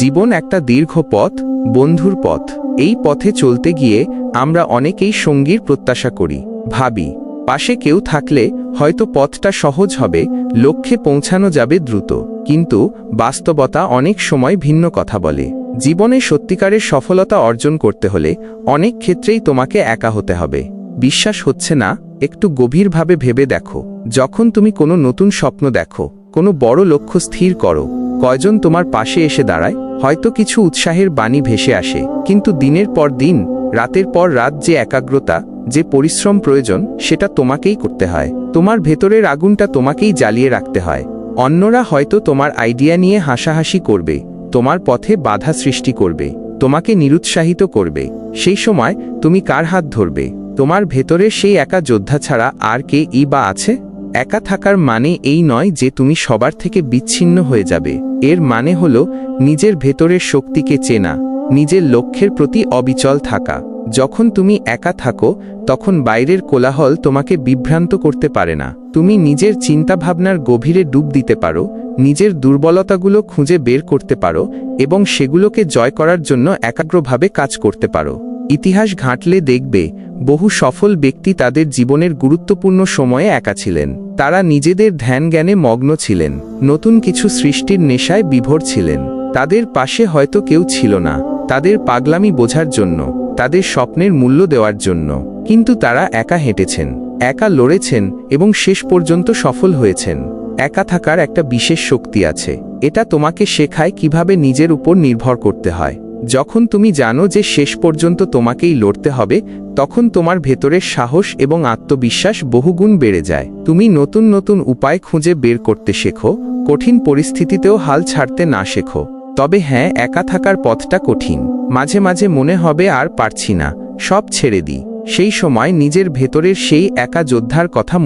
জীবন একটা দীর্ঘ পথ, বন্ধুর পথ। এই পথে চলতে গিয়ে আমরা অনেকেই সঙ্গীর প্রত্যাশা করি, ভাবি পাশে কেউ থাকলে হয়তো পথটা সহজ হবে, লক্ষ্যে পৌঁছানো যাবে দ্রুত। কিন্তু বাস্তবতা অনেক সময় ভিন্ন কথা বলে। জীবনে সত্যিকারের সফলতা অর্জন করতে হলে অনেক ক্ষেত্রেই তোমাকে একা হতে হবে। বিশ্বাস হচ্ছে না? একটু গভীরভাবে ভেবে দেখো। যখন তুমি কোনো নতুন স্বপ্ন দেখো, কোনো বড় লক্ষ্য স্থির করো, কয়জন তোমার পাশে এসে দাঁড়ায়? হয়তো কিছু উৎসাহের বাণী ভেসে আসে, কিন্তু দিনের পর দিন, রাতের পর রাত যে একাগ্রতা, যে পরিশ্রম প্রয়োজন, সেটা তোমাকেই করতে হয়। তোমার ভেতরের আগুনটা তোমাকেই জ্বালিয়ে রাখতে হয়। অন্যরা হয়তো তোমার আইডিয়া নিয়ে হাসাহাসি করবে, তোমার পথে বাধা সৃষ্টি করবে, তোমাকে নিরুৎসাহিত করবে। সেই সময় তুমি কার হাত ধরবে? তোমার ভেতরে সেই একা যোদ্ধা ছাড়া আর কে বা আছে? একা থাকার মানে এই নয় যে তুমি সবার থেকে বিচ্ছিন্ন হয়ে যাবে। এর মানে হলো নিজের ভেতরের শক্তিকে চেনা, নিজের লক্ষ্যের প্রতি অবিচল থাকা। যখন তুমি একা থাকো, তখন বাইরের কোলাহল তোমাকে বিভ্রান্ত করতে পারে না। তুমি নিজের চিন্তাভাবনার গভীরে ডুব দিতে পারো, নিজের দুর্বলতাগুলো খুঁজে বের করতে পারো এবং সেগুলোকে জয় করার জন্য একাগ্রভাবে কাজ করতে পারো। ইতিহাস ঘাঁটলে দেখবে, বহু সফল ব্যক্তি তাদের জীবনের গুরুত্বপূর্ণ সময়ে একা ছিলেন। তারা নিজেদের ধ্যান জ্ঞানে মগ্ন ছিলেন, নতুন কিছু সৃষ্টির নেশায় বিভোর ছিলেন। তাদের পাশে হয়তো কেউ ছিল না, তাদের পাগলামি বোঝার জন্য, তাদের স্বপ্নের মূল্য দেওয়ার জন্য। কিন্তু তারা একা হেঁটেছেন, একা লড়েছেন এবং শেষ পর্যন্ত সফল হয়েছেন। একা থাকার একটা বিশেষ শক্তি আছে। এটা তোমাকে শেখায় কিভাবে নিজের উপর নির্ভর করতে হয়। যখন তুমি জানো যে শেষ পর্যন্ত তোমাকেই লড়তে হবে, তখন তোমার ভেতরের সাহস এবং আত্মবিশ্বাস বহুগুণ বেড়ে যায়। তুমি নতুন নতুন উপায় খুঁজে বের করতে শেখো, কঠিন পরিস্থিতিতেও হাল ছাড়তে না শেখো। তবে হ্যাঁ, একা থাকার পথটা কঠিন। মাঝে মাঝে মনে হবে আর পারছি না, সব ছেড়ে দিই। সেই সময় নিজের ভেতরের সেই একা যোদ্ধার কথা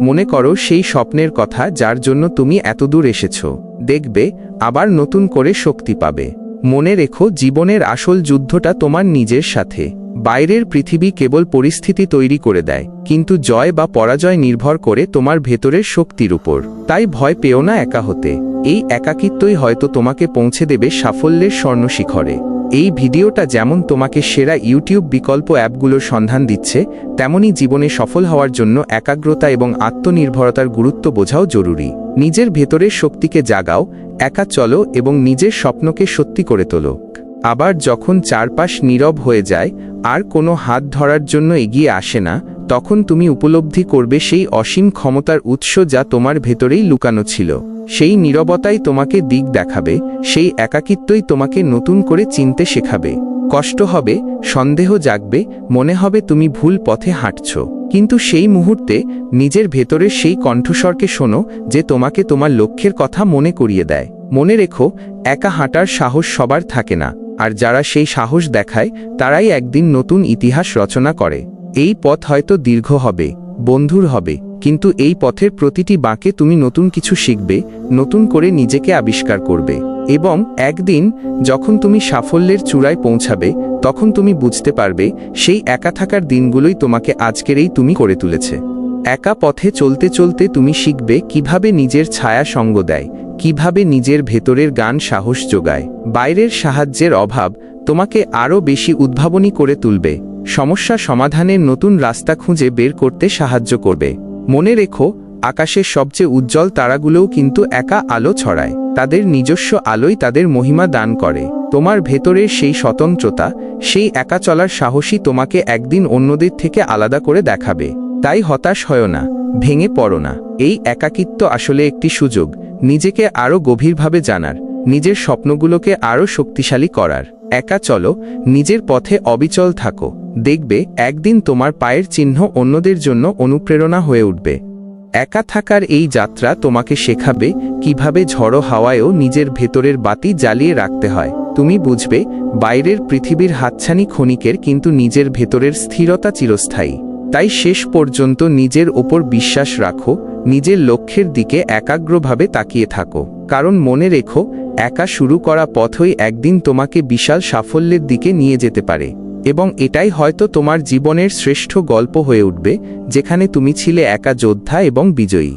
মনে করো সেই স্বপ্নের কথা যার জন্য তুমি এতদূর এসেছো। দেখবে আবার নতুন করে শক্তি পাবে। মনে রেখো, জীবনের আসল যুদ্ধটা তোমার নিজের সাথে। বাইরের পৃথিবী কেবল পরিস্থিতি তৈরি করে দেয়, কিন্তু জয় বা পরাজয় নির্ভর করে তোমার ভেতরের শক্তির উপর। তাই ভয় পেও না একা হতে। এই একাকিত্বই হয়তো তোমাকে পৌঁছে দেবে সাফল্যের স্বর্ণশিখরে। এই ভিডিওটা যেমন তোমাকে সেরা ইউটিউব বিকল্প অ্যাপগুলোর সন্ধান দিচ্ছে, তেমনি জীবনে সফল হওয়ার জন্য একাগ্রতা এবং আত্মনির্ভরতার গুরুত্ব বোঝাও জরুরি। নিজের ভেতরের শক্তিকে জাগাও, একা চলো এবং নিজের স্বপ্নকে সত্যি করে তোলো। আবার যখন চারপাশ নীরব হয়ে যায়, আর কোনো হাত ধরার জন্য এগিয়ে আসে না, তখন তুমি উপলব্ধি করবে সেই অসীম ক্ষমতার উৎস যা তোমার ভেতরেই লুকানো ছিল। সেই নীরবতাই তোমাকে দিক দেখাবে, সেই একাকিত্বই তোমাকে নতুন করে চিনতে শেখাবে। কষ্ট হবে, সন্দেহ জাগবে, মনে হবে তুমি ভুল পথে হাঁটছ। কিন্তু সেই মুহূর্তে নিজের ভেতরের সেই কণ্ঠস্বরকে শোনো, যে তোমাকে তোমার লক্ষ্যের কথা মনে করিয়ে দেয়। মনে রেখো, একা হাঁটার সাহস সবার থাকে না, আর যারা সেই সাহস দেখায় তারাই একদিন নতুন ইতিহাস রচনা করে। এই পথ হয়তো দীর্ঘ হবে, বন্ধুর হবে, কিন্তু এই পথের প্রতিটি বাঁকে তুমি নতুন কিছু শিখবে, নতুন করে নিজেকে আবিষ্কার করবে। এবং একদিন যখন তুমি সাফল্যের চূড়ায় পৌঁছাবে, তখন তুমি বুঝতে পারবে সেই একা থাকার দিনগুলোই তোমাকে আজকের এই তুমি করে তুলেছে। একা পথে চলতে চলতে তুমি শিখবে কিভাবে নিজের ছায়া সঙ্গ দেয়, কিভাবে নিজের ভেতরের গান সাহস যোগায়। বাইরের সাহায্যের অভাব তোমাকে আরও বেশি উদ্ভাবনী করে তুলবে, সমস্যা সমাধানের নতুন রাস্তা খুঁজে বের করতে সাহায্য করবে। মনে রেখো, আকাশের সবচেয়ে উজ্জ্বল তারাগুলোও কিন্তু একা আলো ছড়ায়। তাদের নিজস্ব আলোই তাদের মহিমা দান করে। তোমার ভেতরের সেই স্বতন্ত্রতা, সেই একা চলার সাহসী তোমাকে একদিন অন্যদের থেকে আলাদা করে দেখাবে। তাই হতাশ হয় না, ভেঙে পড়ো না। এই একাকিত্ব আসলে একটি সুযোগ, নিজেকে আরও গভীরভাবে জানার, নিজের স্বপ্নগুলোকে আরও শক্তিশালী করার। একা চলো, নিজের পথে অবিচল থাকো, দেখবে একদিন তোমার পায়ের চিহ্ন অন্যদের জন্য অনুপ্রেরণা হয়ে উঠবে। একা থাকার এই যাত্রা তোমাকে শেখাবে কিভাবে ঝড়ো হাওয়ায়ও নিজের ভেতরের বাতি জ্বালিয়ে রাখতে হয়। তুমি বুঝবে, বাইরের পৃথিবীর হাতছানি ক্ষণিকের, কিন্তু নিজের ভেতরের স্থিরতা চিরস্থায়ী। তাই শেষ পর্যন্ত নিজের ওপর বিশ্বাস রাখো, নিজের লক্ষ্যের দিকে একাগ্রভাবে তাকিয়ে থাকো। কারণ মনে রেখো, একা শুরু করা পথই একদিন তোমাকে বিশাল সাফল্যের দিকে নিয়ে যেতে পারে। এবং এটাই হয়তো তোমার জীবনের শ্রেষ্ঠ গল্প হয়ে উঠবে, যেখানে তুমি ছিলে একা যোদ্ধা এবং বিজয়ী।